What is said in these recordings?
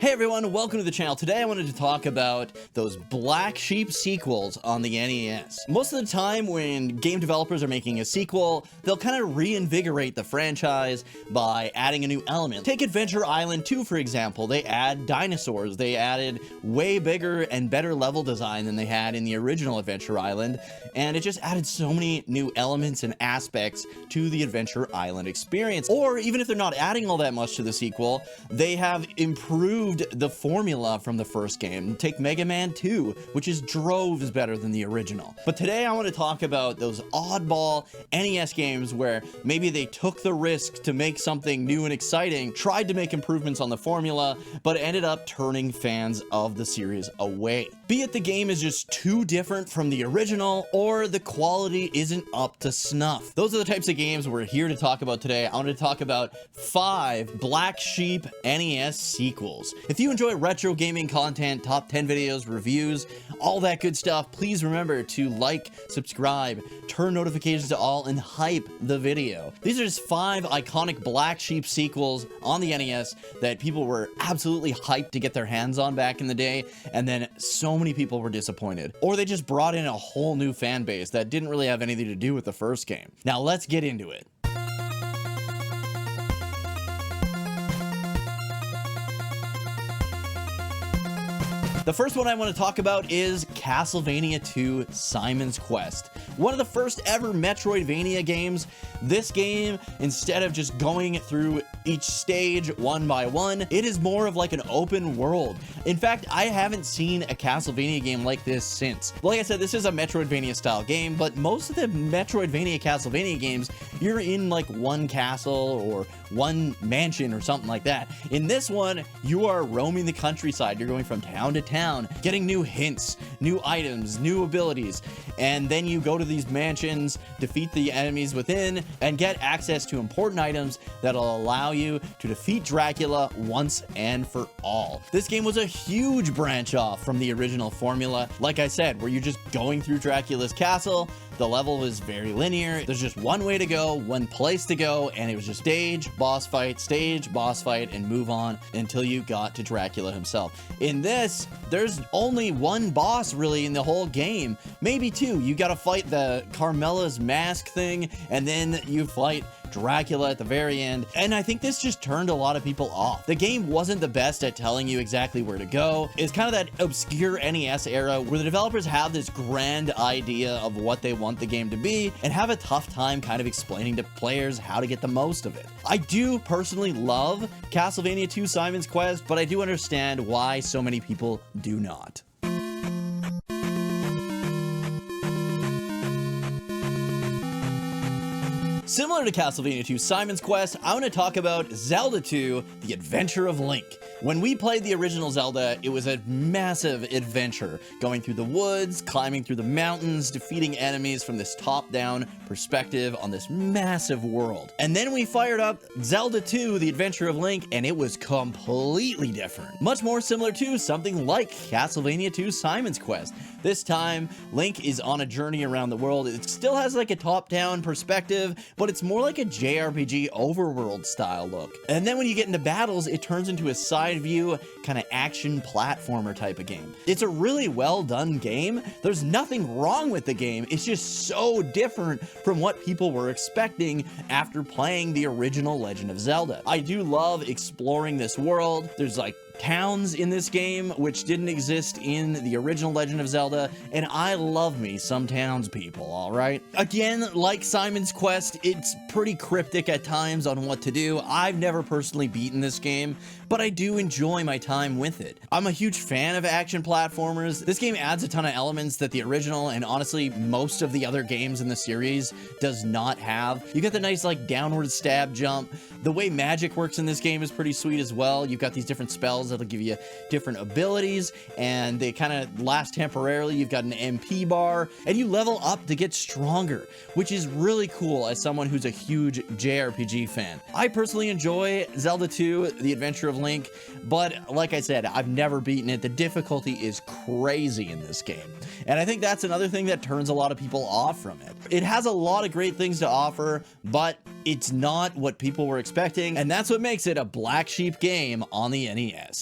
Hey everyone, welcome to the channel. Today I wanted to talk about those black sheep sequels on the NES. Most of the time when game developers are making a sequel, they'll kind of reinvigorate the franchise by adding a new element. Take Adventure Island 2 for example. They add dinosaurs. They added way bigger and better level design than they had in the original Adventure Island, and it just added so many new elements and aspects to the Adventure Island experience. Or even if they're not adding all that much to the sequel, they have improved the formula from the first game. Take Mega Man 2, which is droves better than the original. But today I want to talk about those oddball NES games where maybe they took the risk to make something new and exciting, tried to make improvements on the formula, but ended up turning fans of the series away. Be it the game is just too different from the original, or the quality isn't up to snuff. Those are the types of games we're here to talk about today. I want to talk about 5 Black Sheep NES sequels. If you enjoy retro gaming content, top 10 videos, reviews, all that good stuff, please remember to like, subscribe, turn notifications to all, and hype the video. These are just 5 iconic Black Sheep sequels on the NES that people were absolutely hyped to get their hands on back in the day, and then so many people were disappointed. Or they just brought in a whole new fan base that didn't really have anything to do with the first game. Now let's get into it. The first one I want to talk about is Castlevania II: Simon's Quest. One of the first ever Metroidvania games. This game, instead of just going through each stage one by one, it is more of like an open world. In fact, I haven't seen a Castlevania game like this since. Like I said, this is a Metroidvania style game, but most of the Metroidvania Castlevania games, you're in like one castle or one mansion or something like that. In this one, you are roaming the countryside. You're going from town to town, getting new hints, new items, new abilities, and then you go to these mansions, defeat the enemies within, and get access to important items that'll allow you to defeat Dracula once and for all. This game was a huge branch off from the original formula. Like I said, where you're just going through Dracula's castle. The level was very linear. There's just one way to go, one place to go, and it was just stage, boss fight, and move on until you got to Dracula himself. In this, there's only one boss really in the whole game, maybe 2. You gotta fight the Carmela's mask thing, and then you fight Dracula at the very end, and I think this just turned a lot of people off. The game wasn't the best at telling you exactly where to go. It's kind of that obscure NES era where the developers have this grand idea of what they want the game to be and have a tough time kind of explaining to players how to get the most of it. I do personally love Castlevania II: Simon's Quest, but I do understand why so many people do not. Similar to Castlevania II: Simon's Quest, I want to talk about Zelda II: The Adventure of Link. When we played the original Zelda, it was a massive adventure, going through the woods, climbing through the mountains, defeating enemies from this top-down perspective on this massive world. And then we fired up Zelda II: The Adventure of Link, and it was completely different. Much more similar to something like Castlevania II: Simon's Quest. This time, Link is on a journey around the world. It still has like a top-down perspective, but it's more like a JRPG overworld style look. And then when you get into battles, it turns into a side view kind of action platformer type of game. It's a really well done game. There's nothing wrong with the game. It's just so different from what people were expecting after playing the original Legend of Zelda. I do love exploring this world. There's like towns in this game which didn't exist in the original Legend of Zelda, and I love me some townspeople, alright? Again, like Simon's Quest, it's pretty cryptic at times on what to do. I've never personally beaten this game, but I do enjoy my time with it. I'm a huge fan of action platformers. This game adds a ton of elements that the original, and honestly most of the other games in the series, does not have. You got the nice like downward stab jump. The way magic works in this game is pretty sweet as well. You've got these different spells that'll give you different abilities, and they kind of last temporarily. You've got an MP bar, and you level up to get stronger, which is really cool as someone who's a huge JRPG fan. I personally enjoy Zelda II: The Adventure of Link, but like I said, I've never beaten it. The difficulty is crazy in this game, and I think that's another thing that turns a lot of people off from it. It has a lot of great things to offer, but it's not what people were expecting, and that's what makes it a black sheep game on the NES.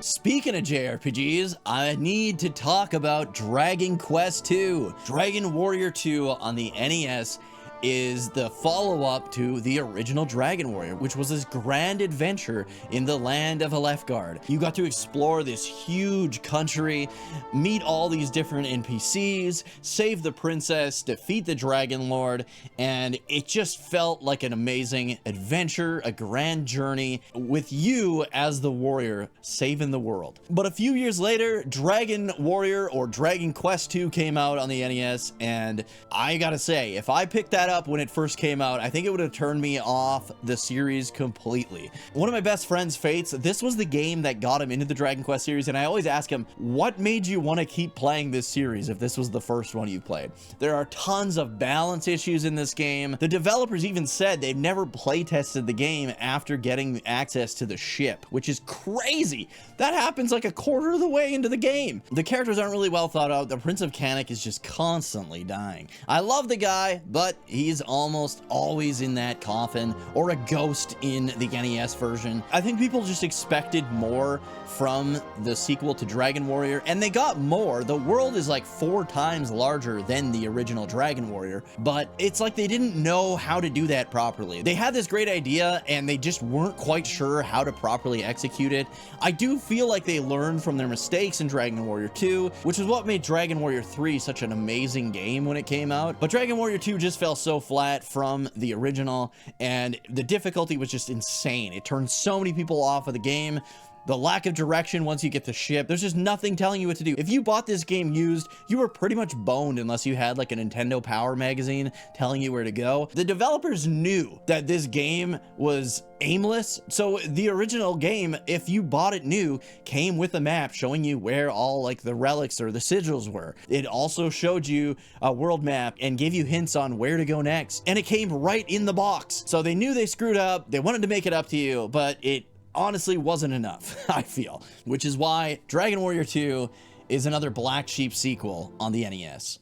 Speaking of JRPGs, I need to talk about Dragon Quest II. Dragon Warrior 2 on the NES is the follow-up to the original Dragon Warrior, which was this grand adventure in the land of Alefgard. You got to explore this huge country, meet all these different NPCs, save the princess, defeat the Dragon Lord, and it just felt like an amazing adventure, a grand journey with you as the warrior saving the world. But a few years later, Dragon Warrior or Dragon Quest II came out on the NES, and I gotta say, if I picked that up when it first came out, I think it would have turned me off the series completely. One of my best friends, Fates, this was the game that got him into the Dragon Quest series, and I always ask him, what made you want to keep playing this series if this was the first one you played? There are tons of balance issues in this game. The developers even said they've never play tested the game after getting access to the ship, which is crazy. That happens like a quarter of the way into the game. The characters aren't really well thought out. The Prince of Canik is just constantly dying. I love the guy, but he's almost always in that coffin or a ghost in the NES version. I think people just expected more from the sequel to Dragon Warrior, and they got more. The world is like 4 times larger than the original Dragon Warrior, but it's like they didn't know how to do that properly. They had this great idea and they just weren't quite sure how to properly execute it. I do feel like they learned from their mistakes in Dragon Warrior 2, which is what made Dragon Warrior 3 such an amazing game when it came out. But Dragon Warrior 2 just fell so flat from the original, and the difficulty was just insane. It turned so many people off of the game. The lack of direction once you get the ship, there's just nothing telling you what to do. If you bought this game used, you were pretty much boned unless you had like a Nintendo Power magazine telling you where to go. The developers knew that this game was aimless, so the original game, if you bought it new, came with a map showing you where all like the relics or the sigils were. It also showed you a world map and gave you hints on where to go next, and it came right in the box. So they knew they screwed up, they wanted to make it up to you, but it honestly wasn't enough, I feel, which is why Dragon Warrior 2 is another black sheep sequel on the NES.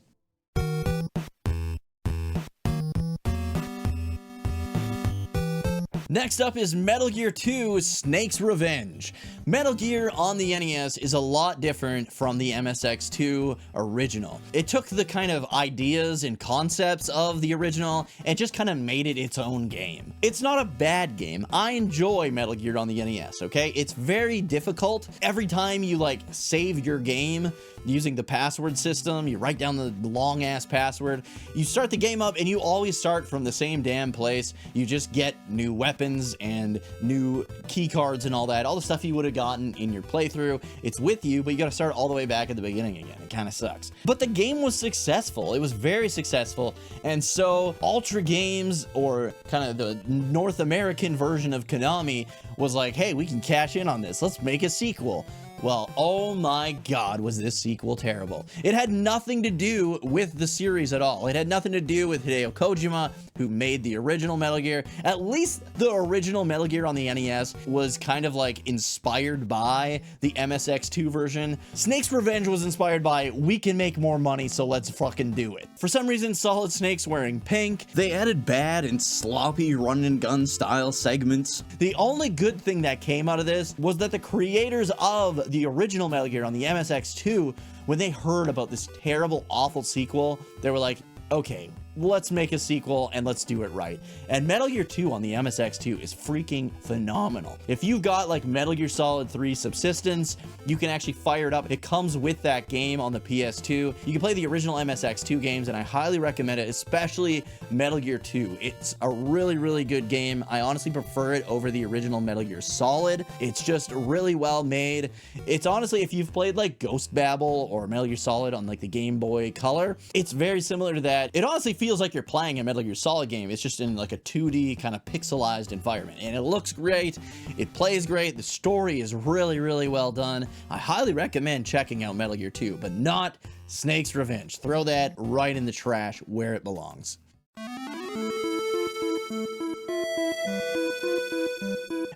Next up is Metal Gear 2 Snake's Revenge. Metal Gear on the NES is a lot different from the MSX2 original. It took the kind of ideas and concepts of the original and just kind of made it its own game. It's not a bad game. I enjoy Metal Gear on the NES, okay? It's very difficult. Every time you like save your game using the password system, you write down the long ass password, you start the game up and you always start from the same damn place. You just get new weapons and new key cards and all that, all the stuff you would have gotten in your playthrough. It's with you, but you got to start all the way back at the beginning again. It kind of sucks. But the game was successful. It was very successful. And so Ultra Games, or kind of the North American version of Konami, was like, hey, we can cash in on this. Let's make a sequel. Well, oh my God, was this sequel terrible. It had nothing to do with the series at all. It had nothing to do with Hideo Kojima, who made the original Metal Gear. At least the original Metal Gear on the NES was kind of like inspired by the MSX2 version. Snake's Revenge was inspired by, we can make more money, so let's fucking do it. For some reason, Solid Snake's wearing pink. They added bad and sloppy run and gun style segments. The only good thing that came out of this was that the creators of the original Metal Gear on the MSX2, when they heard about this terrible, awful sequel, they were like, okay, let's make a sequel and let's do it right. And Metal Gear 2 on the MSX2 is freaking phenomenal. If you've got like Metal Gear Solid 3 Subsistence, you can actually fire it up. It comes with that game on the PS2. You can play the original MSX2 games, and I highly recommend it, especially Metal Gear 2. It's a really, really good game. I honestly prefer it over the original Metal Gear Solid. It's just really well made. It's honestly, if you've played like Ghost Babel or Metal Gear Solid on like the Game Boy Color, it's very similar to that. It honestly feels like you're playing a Metal Gear Solid game. It's just in like a 2D kind of pixelized environment, and it looks great. It plays great. The story is really, really well done. I highly recommend checking out Metal Gear 2, but not Snake's Revenge. Throw that right in the trash where it belongs.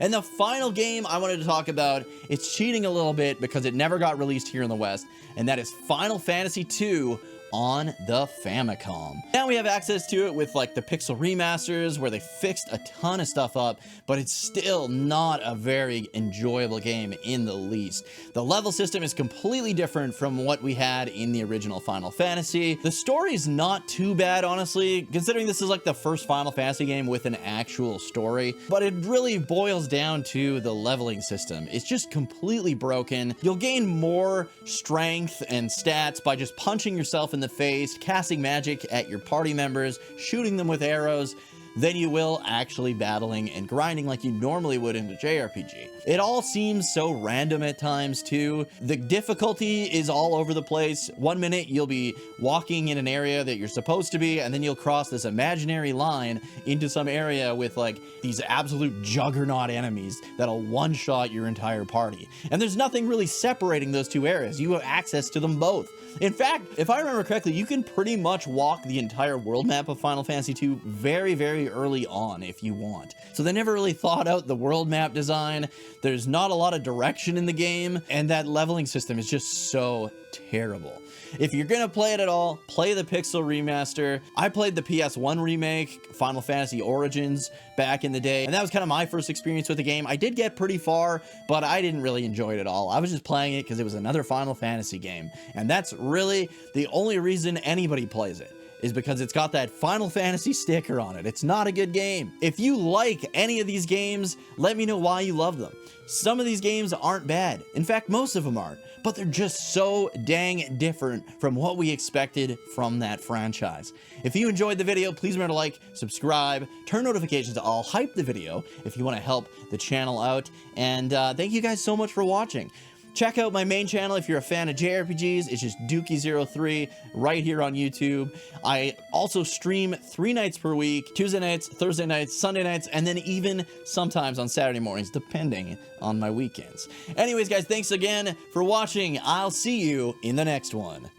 And the final game I wanted to talk about, it's cheating a little bit because it never got released here in the West, and that is Final Fantasy II on the Famicom. Now we have access to it with like the pixel remasters where they fixed a ton of stuff up, but it's still not a very enjoyable game in the least. The level system is completely different from what we had in the original Final Fantasy. The story's not too bad, honestly, considering this is like the first Final Fantasy game with an actual story, but it really boils down to the leveling system. It's just completely broken. You'll gain more strength and stats by just punching yourself in the face, casting magic at your party members, shooting them with arrows, than you will actually battling and grinding like you normally would in a JRPG. It all seems so random at times too. The difficulty is all over the place. One minute you'll be walking in an area that you're supposed to be, and then you'll cross this imaginary line into some area with like these absolute juggernaut enemies that'll one-shot your entire party. And there's nothing really separating those two areas. You have access to them both. In fact, if I remember correctly, you can pretty much walk the entire world map of Final Fantasy II very, very early on if you want. So they never really thought out the world map design. There's not a lot of direction in the game, and that leveling system is just so terrible. If you're gonna play it at all, play the Pixel Remaster. I played the PS1 remake, Final Fantasy Origins, back in the day, and that was kind of my first experience with the game. I did get pretty far, but I didn't really enjoy it at all. I was just playing it because it was another Final Fantasy game, and that's really the only reason anybody plays it, is because it's got that Final Fantasy sticker on it. It's not a good game. If you like any of these games, let me know why you love them. Some of these games aren't bad. In fact, most of them aren't, but they're just so dang different from what we expected from that franchise. If you enjoyed the video, please remember to like, subscribe, turn notifications to all, hype the video if you want to help the channel out, and thank you guys so much for watching. Check out my main channel if you're a fan of JRPGs. It's just Dookie03 right here on YouTube. I also stream 3 nights per week, Tuesday nights, Thursday nights, Sunday nights, and then even sometimes on Saturday mornings, depending on my weekends. Anyways, guys, thanks again for watching. I'll see you in the next one.